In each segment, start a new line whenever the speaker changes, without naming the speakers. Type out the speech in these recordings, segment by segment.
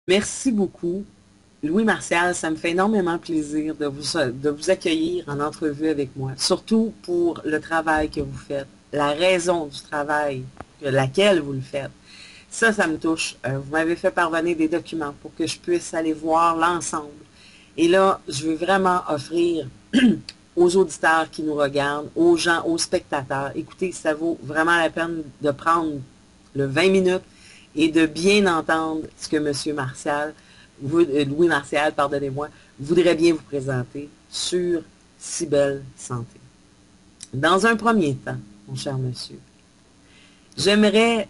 Merci beaucoup. Louis Martial, ça me fait énormément plaisir de vous accueillir en entrevue avec moi, surtout pour le travail que vous faites, la raison du travail, laquelle vous le faites. Ça me touche. Vous m'avez fait parvenir des documents pour que je puisse aller voir l'ensemble. Et là, je veux vraiment offrir aux auditeurs qui nous regardent, aux gens, aux spectateurs, écoutez, ça vaut vraiment la peine de prendre le 20 minutes et de bien entendre ce que M. Martial, Louis Martial, pardonnez-moi, voudrait bien vous présenter sur Si Belle Santé. Dans un premier temps, mon cher monsieur, j'aimerais,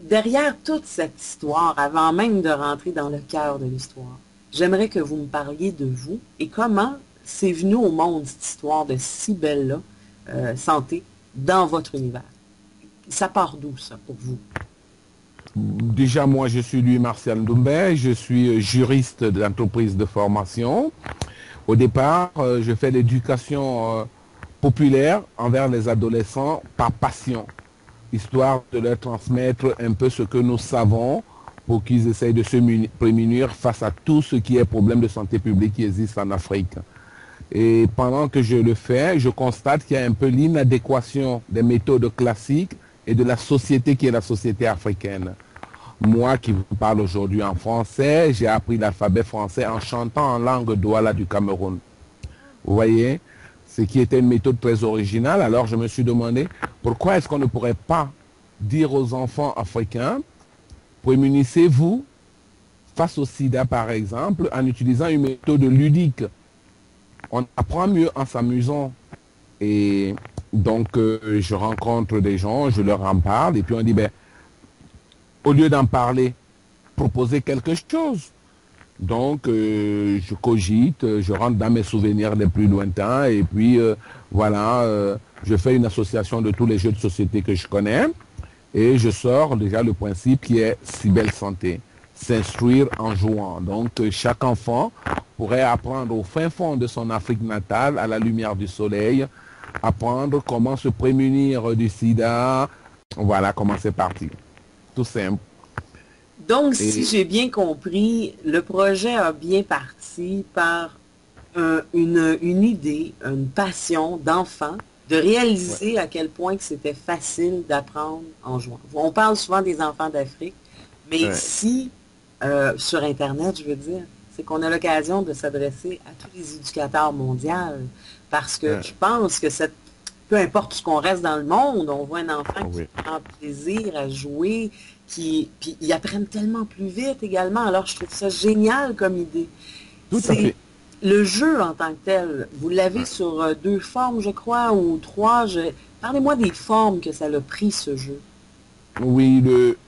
derrière toute cette histoire, avant même de rentrer dans le cœur de l'histoire, j'aimerais que vous me parliez de vous et comment c'est venu au monde cette histoire de Si Belle Santé dans votre univers. Ça part d'où, ça, pour vous?
Déjà, moi, je suis Louis Martial Ndoumbe, je suis juriste de l'entreprise de formation. Au départ, je fais l'éducation populaire envers les adolescents par passion, histoire de leur transmettre un peu ce que nous savons pour qu'ils essayent de se prémunir face à tout ce qui est problème de santé publique qui existe en Afrique. Et pendant que je le fais, je constate qu'il y a un peu l'inadéquation des méthodes classiques et de la société qui est la société africaine. Moi qui vous parle aujourd'hui en français, j'ai appris l'alphabet français en chantant en langue douala du Cameroun. Vous voyez, ce qui était une méthode très originale. Alors je me suis demandé pourquoi est-ce qu'on ne pourrait pas dire aux enfants africains, prémunissez-vous face au sida par exemple, en utilisant une méthode ludique. On apprend mieux en s'amusant. Et donc, je rencontre des gens, je leur en parle, et puis on dit, ben, au lieu d'en parler, proposer quelque chose. Donc, je cogite, je rentre dans mes souvenirs les plus lointains, et puis, voilà, je fais une association de tous les jeux de société que je connais, et je sors déjà le principe qui est Si Belle Santé, s'instruire en jouant. Donc, chaque enfant pourrait apprendre au fin fond de son Afrique natale, à la lumière du soleil, apprendre comment se prémunir du sida. Voilà comment c'est parti. Tout simple.
Donc, si
Et
j'ai bien compris, le projet a bien parti par une idée, une passion d'enfant, de
ouais,
réaliser à quel point que c'était facile d'apprendre en jouant. On parle souvent des enfants d'Afrique, mais
ouais,
ici, sur Internet, je veux dire, c'est qu'on a l'occasion de s'adresser à tous les éducateurs mondiaux, parce que je
ouais,
pense que peu importe ce qu'on reste dans le monde, on voit un enfant qui
oui,
prend plaisir à jouer, puis ils apprennent tellement plus vite également. Alors, je trouve ça génial comme idée.
tout à
C'est
fait.
le jeu en tant que tel. Vous l'avez
Ouais.
sur deux formes, je crois, ou trois. Parlez-moi des formes que ça a pris, ce jeu.
Oui,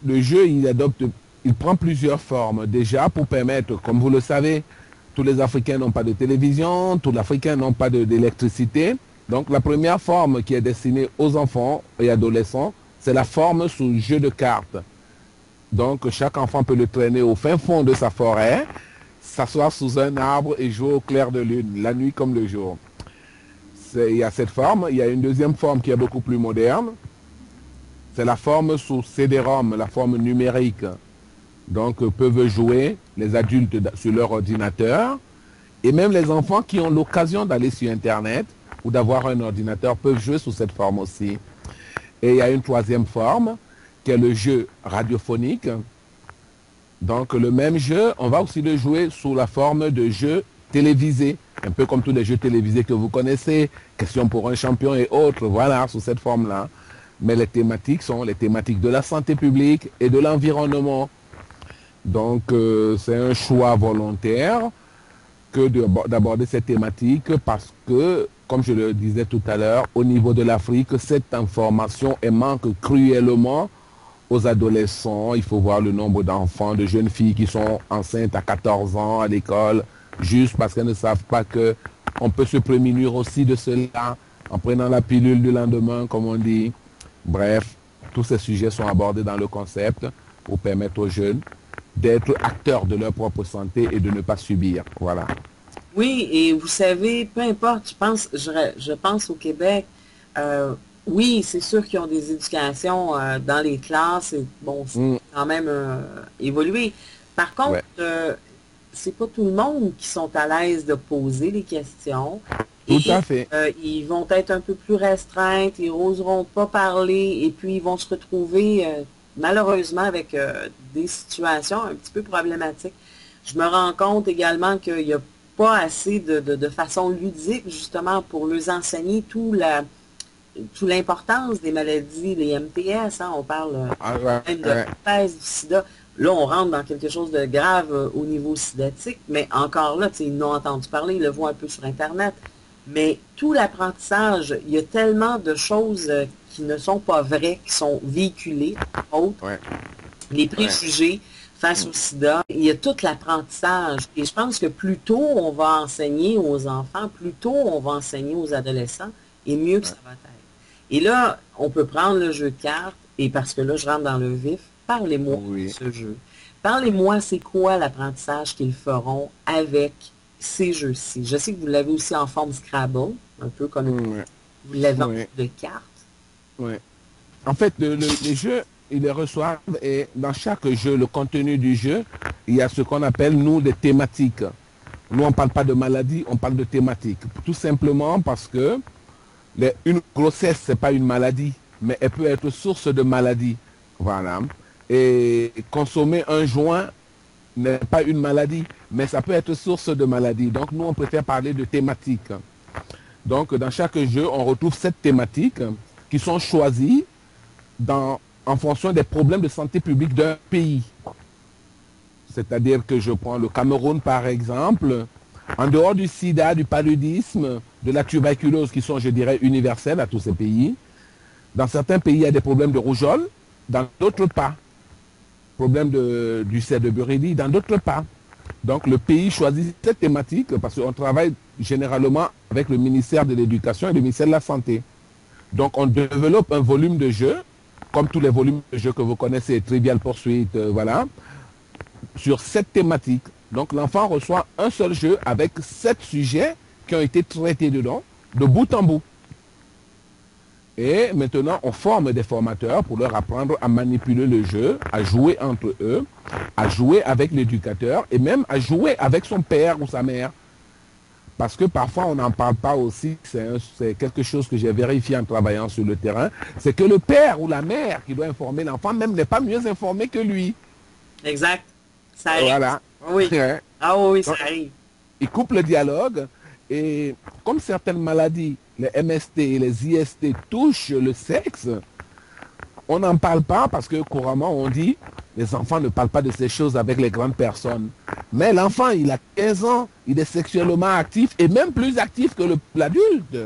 le jeu, il prend plusieurs formes. Déjà, pour permettre, comme vous le savez, tous les Africains n'ont pas de télévision, tous les Africains n'ont pas d'électricité. Donc, la première forme qui est destinée aux enfants et adolescents, c'est la forme sous jeu de cartes. Donc, chaque enfant peut le traîner au fin fond de sa forêt, s'asseoir sous un arbre et jouer au clair de lune, la nuit comme le jour. Il y a cette forme. Il y a une deuxième forme qui est beaucoup plus moderne. C'est la forme sous CD-ROM, la forme numérique. Donc, peuvent jouer les adultes sur leur ordinateur. Et même les enfants qui ont l'occasion d'aller sur Internet ou d'avoir un ordinateur peuvent jouer sous cette forme aussi. Et il y a une troisième forme qui est le jeu radiophonique. Donc le même jeu, on va aussi le jouer sous la forme de jeu télévisé, un peu comme tous les jeux télévisés que vous connaissez, Question pour un champion et autres, voilà, sous cette forme-là. Mais les thématiques sont les thématiques de la santé publique et de l'environnement. Donc c'est un choix volontaire que d'aborder cette thématique parce que, comme je le disais tout à l'heure, au niveau de l'Afrique, cette information manque cruellement aux adolescents. Il faut voir le nombre d'enfants, de jeunes filles qui sont enceintes à 14 ans à l'école, juste parce qu'elles ne savent pas que on peut se prémunir aussi de cela en prenant la pilule du lendemain, comme on dit. Bref, tous ces sujets sont abordés dans le concept pour permettre aux jeunes d'être acteurs de leur propre santé et de ne pas subir. Voilà.
Oui, et vous savez, peu importe, je pense au Québec, oui, c'est sûr qu'ils ont des éducations dans les classes, et bon, c'est
Mm,
quand même évolué, Par contre,
Ouais,
c'est pas tout le monde qui sont à l'aise de poser les questions
tout
et
à fait.
ils vont être un peu plus restreints, ils n'oseront pas parler et puis ils vont se retrouver malheureusement avec des situations un petit peu problématiques. Je me rends compte également qu'il n'y a pas assez de façon ludique justement pour leur enseigner toute l'importance des maladies, les MTS, hein, on parle
Ah, ouais,
même de
ouais.
l'herpès, du sida. Là, on rentre dans quelque chose de grave au niveau sidatique, mais encore là, ils n'ont entendu parler, ils le voient un peu sur Internet. Mais tout l'apprentissage, il y a tellement de choses qui ne sont pas vraies, qui sont véhiculées, entre autres,
Ouais,
les
ouais.
préjugés face au sida. Il y a tout l'apprentissage. Et je pense que plus tôt on va enseigner aux enfants, plus tôt on va enseigner aux adolescents, et mieux que
Ouais.
ça va être. Et là, on peut prendre le jeu de cartes, et parce que là, je rentre dans le vif, parlez-moi de
Oui.
ce jeu. Parlez-moi, c'est quoi l'apprentissage qu'ils feront avec ces jeux-ci. Je sais que vous l'avez aussi en forme Scrabble, un peu comme
Ouais,
vous l'avez en
ouais,
forme de cartes.
ouais. En fait, les jeux, ils les reçoivent et dans chaque jeu, le contenu du jeu, il y a ce qu'on appelle, nous, des thématiques. Nous, on ne parle pas de maladie, on parle de thématiques. Tout simplement parce que une grossesse, ce n'est pas une maladie, mais elle peut être source de maladie. Voilà. Et consommer un joint n'est pas une maladie, mais ça peut être source de maladie. Donc, nous, on préfère parler de thématiques. Donc, dans chaque jeu, on retrouve sept thématiques qui sont choisies en fonction des problèmes de santé publique d'un pays. C'est-à-dire que je prends le Cameroun par exemple, en dehors du sida, du paludisme, de la tuberculose qui sont, je dirais, universels à tous ces pays. Dans certains pays, il y a des problèmes de rougeole, dans d'autres pas. Problème du cerf de Buredi, dans d'autres pas. Donc le pays choisit cette thématique parce qu'on travaille généralement avec le ministère de l'Éducation et le ministère de la Santé. Donc on développe un volume de jeu, comme tous les volumes de jeux que vous connaissez, Trivial Pursuit, voilà, sur cette thématique. Donc l'enfant reçoit un seul jeu avec 7 sujets qui ont été traités dedans, de bout en bout. Et maintenant, on forme des formateurs pour leur apprendre à manipuler le jeu, à jouer entre eux, à jouer avec l'éducateur et même à jouer avec son père ou sa mère. Parce que parfois, on n'en parle pas aussi, c'est quelque chose que j'ai vérifié en travaillant sur le terrain, c'est que le père ou la mère qui doit informer l'enfant même n'est pas mieux informé que lui.
Exact. Ça arrive.
Voilà.
Oui. Ah oui, ça
Donc,
arrive.
il coupe le dialogue et comme certaines maladies, les MST et les IST touchent le sexe, on n'en parle pas parce que couramment on dit les enfants ne parlent pas de ces choses avec les grandes personnes. Mais l'enfant, il a 15 ans, il est sexuellement actif et même plus actif que l'adulte.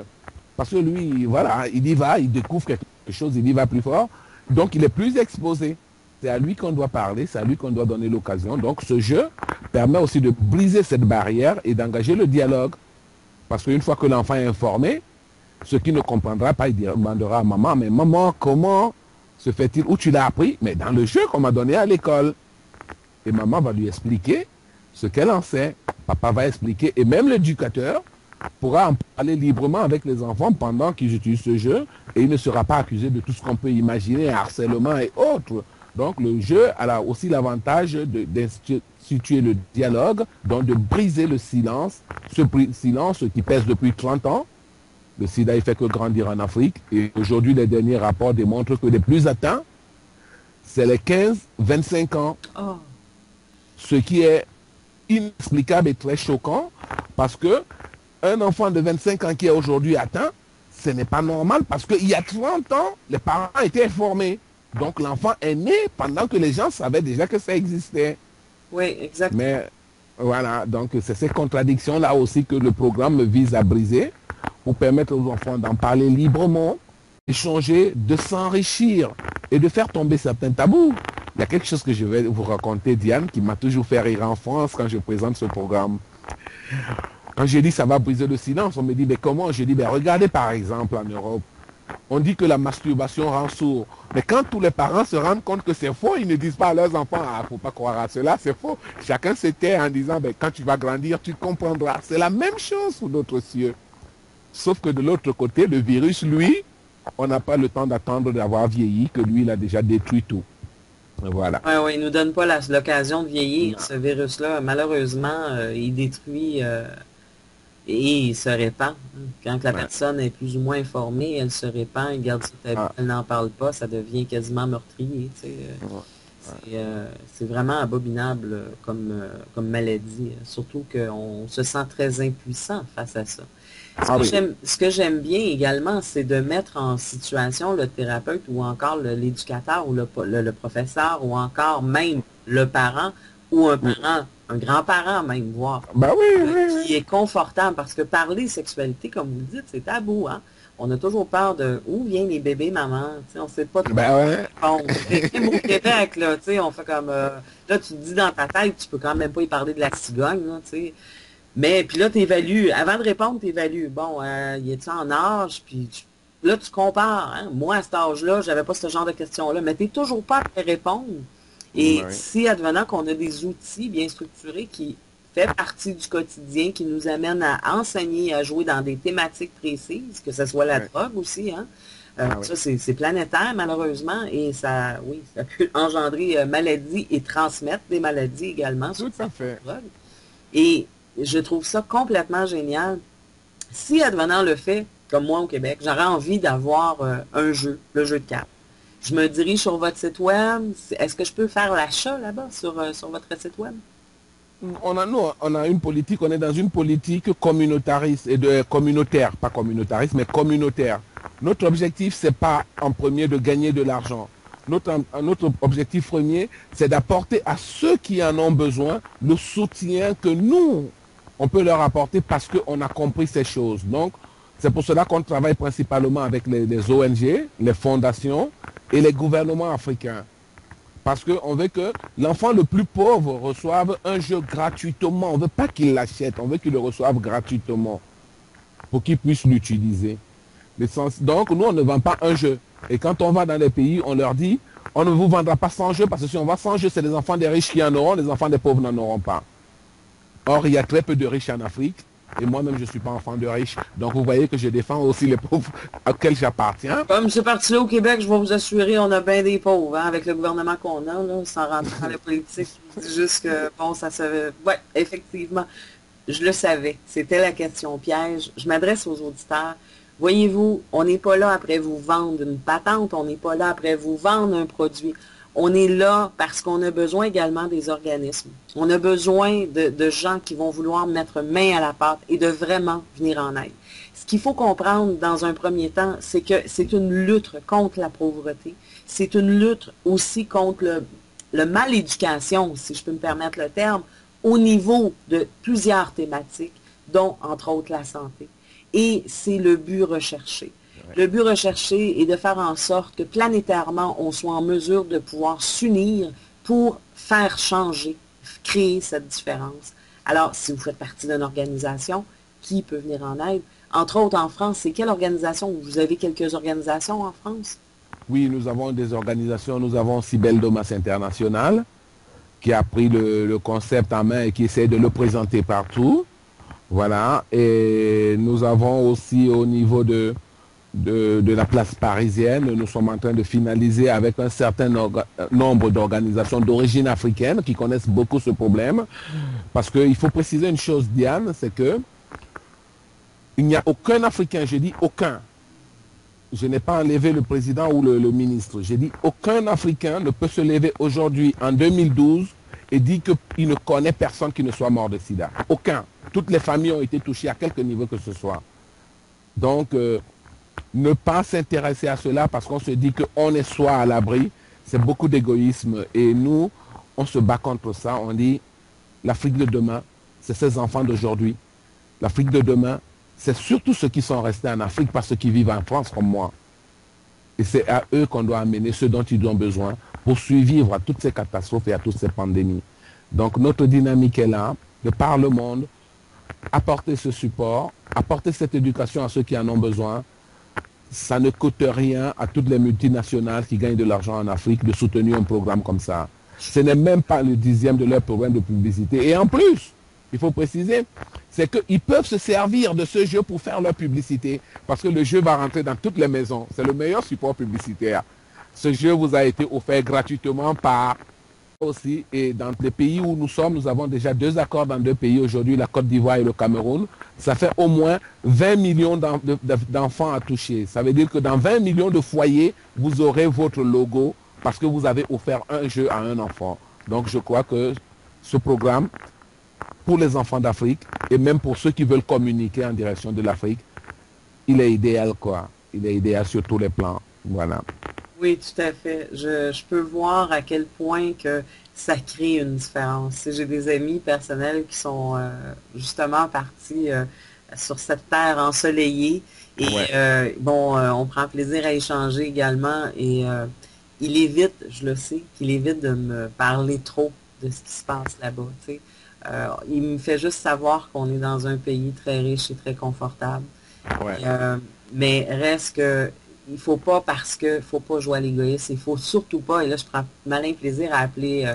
Parce que lui, voilà, il y va, il découvre quelque chose, il y va plus fort. Donc il est plus exposé. C'est à lui qu'on doit parler, c'est à lui qu'on doit donner l'occasion. Donc ce jeu permet aussi de briser cette barrière et d'engager le dialogue. Parce qu'une fois que l'enfant est informé, ce qui ne comprendra pas, il demandera à maman, mais maman, comment se fait-il, où tu l'as appris? Mais dans le jeu qu'on m'a donné à l'école. Et maman va lui expliquer ce qu'elle en sait. Papa va expliquer, et même l'éducateur pourra en parler librement avec les enfants pendant qu'ils utilisent ce jeu, et il ne sera pas accusé de tout ce qu'on peut imaginer, harcèlement et autres. Donc le jeu a aussi l'avantage d'instituer le dialogue, donc de briser le silence, ce silence qui pèse depuis 30 ans. Le sida, il fait que grandir en Afrique. Et aujourd'hui, les derniers rapports démontrent que les plus atteints, c'est les 15-25 ans.
Oh.
Ce qui est inexplicable et très choquant parce que un enfant de 25 ans qui est aujourd'hui atteint, ce n'est pas normal parce qu'il y a 30 ans, les parents étaient informés. Donc l'enfant est né pendant que les gens savaient déjà que ça existait.
Oui, exactement.
Mais voilà, donc c'est ces contradictions-là aussi que le programme vise à briser pour permettre aux enfants d'en parler librement, échanger, de s'enrichir et de faire tomber certains tabous. Il y a quelque chose que je vais vous raconter, Diane, qui m'a toujours fait rire en France quand je présente ce programme. Quand j'ai dit ça va briser le silence, on me dit, mais comment? J'ai dit, ben regardez par exemple en Europe, on dit que la masturbation rend sourd. Mais quand tous les parents se rendent compte que c'est faux, ils ne disent pas à leurs enfants, ah, faut pas croire à cela, c'est faux. Chacun se tait en disant, ben, quand tu vas grandir, tu comprendras. C'est la même chose sous d'autres cieux. Sauf que de l'autre côté, le virus, lui, on n'a pas le temps d'attendre d'avoir vieilli, que lui, il a déjà détruit tout. Voilà.
Ouais, ouais, il nous donne pas l'occasion de vieillir,
Non.
ce virus-là. Malheureusement, il détruit et il se répand. Hein. Quand la
Ouais.
personne est plus ou moins informée, elle se répand, elle garde ça tabou,
Ah,
elle n'en parle pas, ça devient quasiment meurtrier. Tu sais.
ouais.
C'est vraiment abominable comme maladie, surtout qu'on se sent très impuissant face à ça.
Ah oui.
Ce que j'aime bien également, c'est de mettre en situation le thérapeute ou encore l'éducateur ou le professeur ou encore même le parent ou un
Mm.
parent, un grand-parent même, voire,
Bah oui, oui,
qui
oui.
est confortable parce que parler sexualité, comme vous le dites, c'est tabou, hein? On a toujours peur de où viennent les bébés, maman. Tu sais, on ne sait pas trop
Bah ouais.
répondre. Même au Québec, là, tu sais, on fait comme là, tu te dis dans ta tête, tu peux quand même pas y parler de la cigogne, là, tu sais. Mais puis là, tu évalues. Avant de répondre, tu évalues. Bon, il est-tu en âge? Là, tu compares. Hein? Moi, à cet âge-là, j'avais pas ce genre de questions-là. Mais tu n'es toujours pas à répondre. Et
Bah oui.
si, advenant qu'on a des outils bien structurés qui fait partie du quotidien, qui nous amènent à enseigner, à jouer dans des thématiques précises, que ce soit la
Ouais.
drogue aussi, hein?
Ah oui.
Ça, c'est planétaire, malheureusement, et ça, oui, ça peut engendrer maladies et transmettre des maladies également sur
Tout à fait.
la drogue. Et je trouve ça complètement génial. Si, advenant le fait, comme moi au Québec, j'aurais envie d'avoir un jeu, le jeu de cartes. Je me dirige sur votre site web. Est-ce que je peux faire l'achat là-bas sur votre site web?
On a une politique, on est dans une politique communautariste et de communautaire, pas communautariste, mais communautaire. Notre objectif, c'est pas en premier de gagner de l'argent. Notre objectif premier, c'est d'apporter à ceux qui en ont besoin le soutien que nous, on peut leur apporter parce qu'on a compris ces choses. Donc, c'est pour cela qu'on travaille principalement avec les ONG, les fondations et les gouvernements africains. Parce qu'on veut que l'enfant le plus pauvre reçoive un jeu gratuitement. On ne veut pas qu'il l'achète, on veut qu'il le reçoive gratuitement pour qu'il puisse l'utiliser. Donc, nous, on ne vend pas un jeu. Et quand on va dans les pays, on leur dit, on ne vous vendra pas sans jeu, parce que si on vend sans jeu, c'est les enfants des riches qui en auront, les enfants des pauvres n'en auront pas. Or, il y a très peu de riches en Afrique. Et moi-même, je ne suis pas enfant de riche. Donc, vous voyez que je défends aussi les pauvres auxquels j'appartiens.
Comme ce parti-là au Québec, je vais vous assurer, on a bien des pauvres, hein, avec le gouvernement qu'on a, là, sans rentrer dans la politique. Je vous dis juste que, bon, ça se... Ouais, effectivement, je le savais. C'était la question piège. Je m'adresse aux auditeurs. Voyez-vous, on n'est pas là après vous vendre une patente, on n'est pas là après vous vendre un produit. On est là parce qu'on a besoin également des organismes. On a besoin de gens qui vont vouloir mettre main à la pâte et de vraiment venir en aide. Ce qu'il faut comprendre dans un premier temps, c'est que c'est une lutte contre la pauvreté. C'est une lutte aussi contre le mal-éducation, si je peux me permettre le terme, au niveau de plusieurs thématiques, dont entre autres la santé. Et c'est le but recherché. Le but recherché est de faire en sorte que planétairement, on soit en mesure de pouvoir s'unir pour faire changer, créer cette différence. Alors, si vous faites partie d'une organisation, qui peut venir en aide? Entre autres, en France, c'est quelle organisation? Vous avez quelques organisations en France?
Oui, nous avons des organisations, nous avons Cybelle Domas International, qui a pris le concept en main et qui essaie de le présenter partout. Voilà. Et nous avons aussi au niveau de la place parisienne, nous sommes en train de finaliser avec un certain nombre d'organisations d'origine africaine qui connaissent beaucoup ce problème. Parce qu'il faut préciser une chose, Diane, c'est que il n'y a aucun Africain, je dis aucun. Je n'ai pas enlevé le président ou le ministre. J'ai dit aucun Africain ne peut se lever aujourd'hui en 2012 et dire qu'il ne connaît personne qui ne soit mort de sida. Aucun. Toutes les familles ont été touchées à quelque niveau que ce soit. Donc, ne pas s'intéresser à cela parce qu'on se dit qu'on est soi à l'abri, c'est beaucoup d'égoïsme. Et nous, on se bat contre ça. On dit, l'Afrique de demain, c'est ces enfants d'aujourd'hui. L'Afrique de demain, c'est surtout ceux qui sont restés en Afrique, pas ceux qui vivent en France comme moi. Et c'est à eux qu'on doit amener ce dont ils ont besoin pour survivre à toutes ces catastrophes et à toutes ces pandémies. Donc notre dynamique est là, de par le monde, apporter ce support, apporter cette éducation à ceux qui en ont besoin. Ça ne coûte rien à toutes les multinationales qui gagnent de l'argent en Afrique de soutenir un programme comme ça. Ce n'est même pas le 10e de leur programme de publicité. Et en plus, il faut préciser, c'est qu'ils peuvent se servir de ce jeu pour faire leur publicité. Parce que le jeu va rentrer dans toutes les maisons. C'est le meilleur support publicitaire. Ce jeu vous a été offert gratuitement par aussi. Et dans les pays où nous sommes, nous avons déjà 2 accords dans 2 pays aujourd'hui, la Côte d'Ivoire et le Cameroun. Ça fait au moins 20 millions d'enfants à toucher. Ça veut dire que dans 20 millions de foyers, vous aurez votre logo parce que vous avez offert un jeu à un enfant. Donc je crois que ce programme, pour les enfants d'Afrique et même pour ceux qui veulent communiquer en direction de l'Afrique, il est idéal, quoi. Il est idéal sur tous les plans. Voilà.
Oui, tout à fait. Je peux voir à quel point que ça crée une différence. Tu sais, j'ai des amis personnels qui sont justement partis sur cette terre ensoleillée et
Ouais.
bon, on prend plaisir à échanger également et il évite, je le sais, qu'il évite de me parler trop de ce qui se passe là-bas. Tu sais. Il me fait juste savoir qu'on est dans un pays très riche et très confortable.
Ouais.
Et, mais reste que il faut pas parce que faut pas jouer à l'égoïsme. Il faut surtout pas, et là je prends malin plaisir à appeler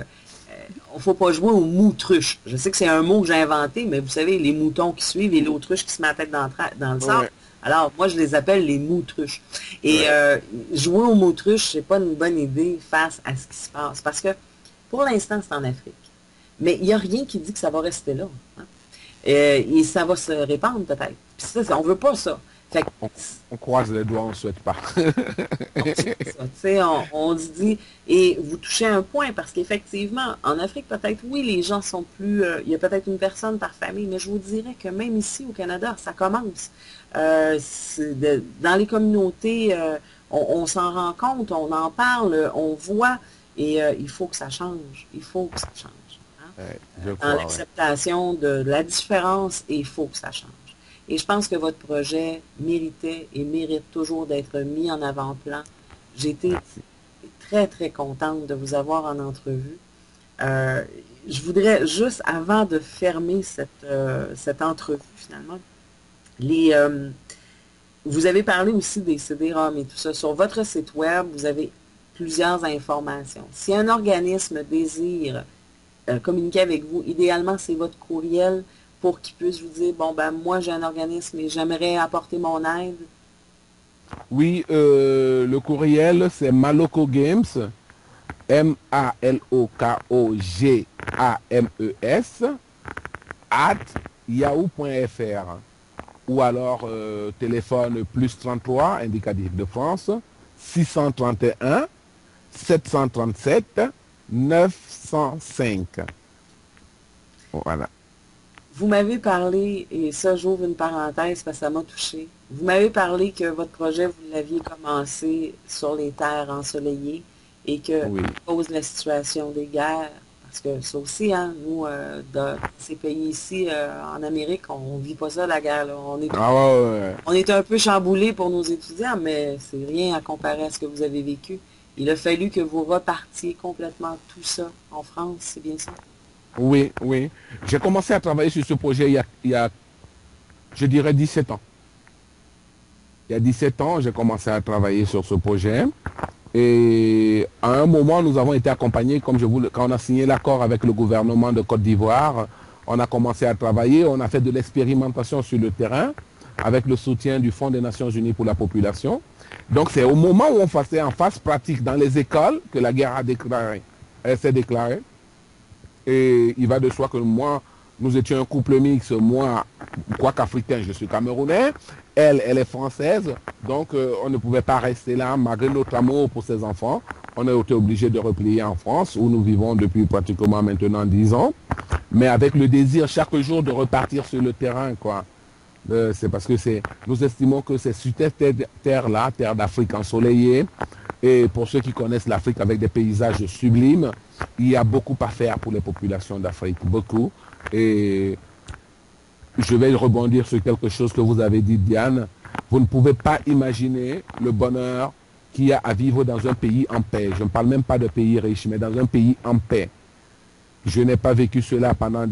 on faut pas jouer aux moutruches. Je sais que c'est un mot que j'ai inventé, mais vous savez, les moutons qui suivent et l'autruche qui se met la tête dans le sable.
Ouais.
Alors, moi, je les appelle les moutruches. Et
Ouais.
jouer aux moutruches, c'est pas une bonne idée face à ce qui se passe. Parce que, pour l'instant, c'est en Afrique. Mais il n'y a rien qui dit que ça va rester là. Hein. Et ça va se répandre peut-être. Puis ça, on veut pas ça. Fait que,
On, on croise les doigts, on ne souhaite pas.
on souhaite ça, tu sais, on dit, et vous touchez un point, parce qu'effectivement, en Afrique, peut-être, oui, les gens sont plus, il y a peut-être une personne par famille, mais je vous dirais que même ici au Canada, ça commence. Dans les communautés, on s'en rend compte, on en parle, on voit, et il faut que ça change. Il faut que ça change. Hein.
Ouais, je
Dans
crois, ouais.
l'acceptation de la différence, et il faut que ça change. Et je pense que votre projet méritait et mérite toujours d'être mis en avant-plan. J'ai été
Merci.
très, très contente de vous avoir en entrevue. Euh, je voudrais juste, avant de fermer cette entrevue, finalement, les, vous avez parlé aussi des CD-ROM et tout ça. Sur votre site web, vous avez plusieurs informations. Si un organisme désire communiquer avec vous, idéalement, c'est votre courriel pour qu'il puisse vous dire, bon, ben moi, j'ai un organisme et j'aimerais apporter mon aide.
Oui, le courriel, c'est Maloko Games, MALOKOGAMES, at yahoo.fr. Ou alors téléphone plus 33, indicatif de France, 631 737 905. Voilà.
Vous m'avez parlé, et ça j'ouvre une parenthèse parce que ça m'a touché. Vous m'avez parlé que votre projet, vous l'aviez commencé sur les terres ensoleillées et que, à
Oui.
cause de la situation des guerres, parce que ça aussi, hein, nous, dans ces pays ici, en Amérique, on vit pas ça, la guerre, là.
Ah ouais, ouais, ouais.
On est un peu chamboulé pour nos étudiants, mais c'est rien à comparer à ce que vous avez vécu. Il a fallu que vous repartiez complètement tout ça en France, c'est bien ça?
Oui, oui. J'ai commencé à travailler sur ce projet il y a, je dirais, 17 ans. Il y a 17 ans, j'ai commencé à travailler sur ce projet. Et à un moment, nous avons été accompagnés, quand on a signé l'accord avec le gouvernement de Côte d'Ivoire, on a commencé à travailler, on a fait de l'expérimentation sur le terrain avec le soutien du Fonds des Nations Unies pour la population. Donc c'est au moment où on faisait en phase pratique dans les écoles que la guerre elle s'est déclarée. Et il va de soi que moi, nous étions un couple mixte, moi, quoi qu'africain, je suis camerounais, elle est française, donc on ne pouvait pas rester là malgré notre amour pour ses enfants. On a été obligé de replier en France, où nous vivons depuis pratiquement maintenant 10 ans, mais avec le désir chaque jour de repartir sur le terrain, quoi. C'est parce que nous estimons que c'est sur cette terre-là, terre d'Afrique ensoleillée, et pour ceux qui connaissent l'Afrique avec des paysages sublimes, il y a beaucoup à faire pour les populations d'Afrique, beaucoup. Et je vais rebondir sur quelque chose que vous avez dit, Diane. Vous ne pouvez pas imaginer le bonheur qu'il y a à vivre dans un pays en paix. Je ne parle même pas de pays riche, mais dans un pays en paix. Je n'ai pas vécu cela pendant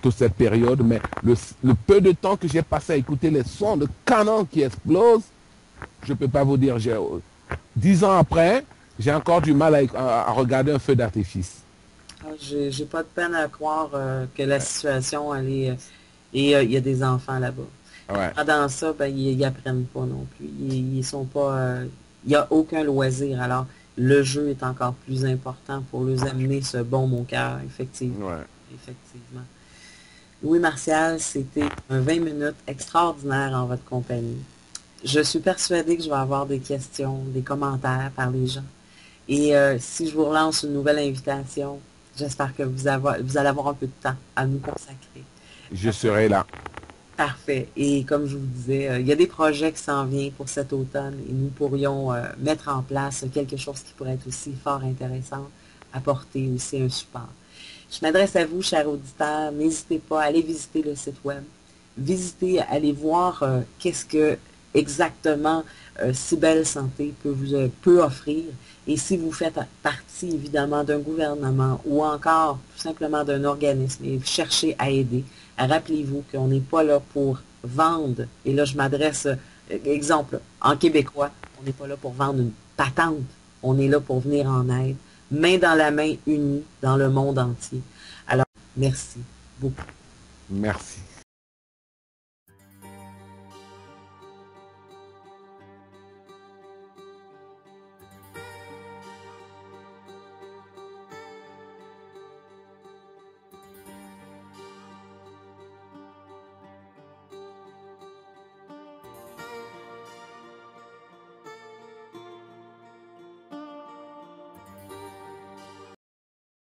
toute cette période, mais le peu de temps que j'ai passé à écouter les sons de canon qui explosent, je ne peux pas vous dire, 10 ans après, j'ai encore du mal à regarder un feu d'artifice.
Ah, j'ai pas de peine à croire que la situation, elle est... et il y a des enfants là-bas.
Ouais.
Dans ça, ben, ils apprennent pas non plus. Ils sont pas... il n'y a aucun loisir. Alors, le jeu est encore plus important pour nous amener ce bon mon cœur, effectivement.
Ouais.
Effectivement. Louis Martial, c'était un 20 minutes extraordinaire en votre compagnie. Je suis persuadée que je vais avoir des questions, des commentaires par les gens. Et si je vous relance une nouvelle invitation, j'espère que vous allez avoir un peu de temps à nous consacrer.
Je serai là.
Parfait. Et comme je vous disais, il y a des projets qui s'en viennent pour cet automne et nous pourrions mettre en place quelque chose qui pourrait être aussi fort intéressant, apporter aussi un support. Je m'adresse à vous, chers auditeurs. N'hésitez pas à aller visiter le site web. Visitez, allez voir qu'est-ce que exactement Cybelle Santé peut offrir. Et si vous faites partie, évidemment, d'un gouvernement ou encore tout simplement d'un organisme et vous cherchez à aider, rappelez-vous qu'on n'est pas là pour vendre. Et là, je m'adresse, exemple, en québécois, on n'est pas là pour vendre une patente. On est là pour venir en aide, main dans la main, unis dans le monde entier. Alors, merci beaucoup.
Merci.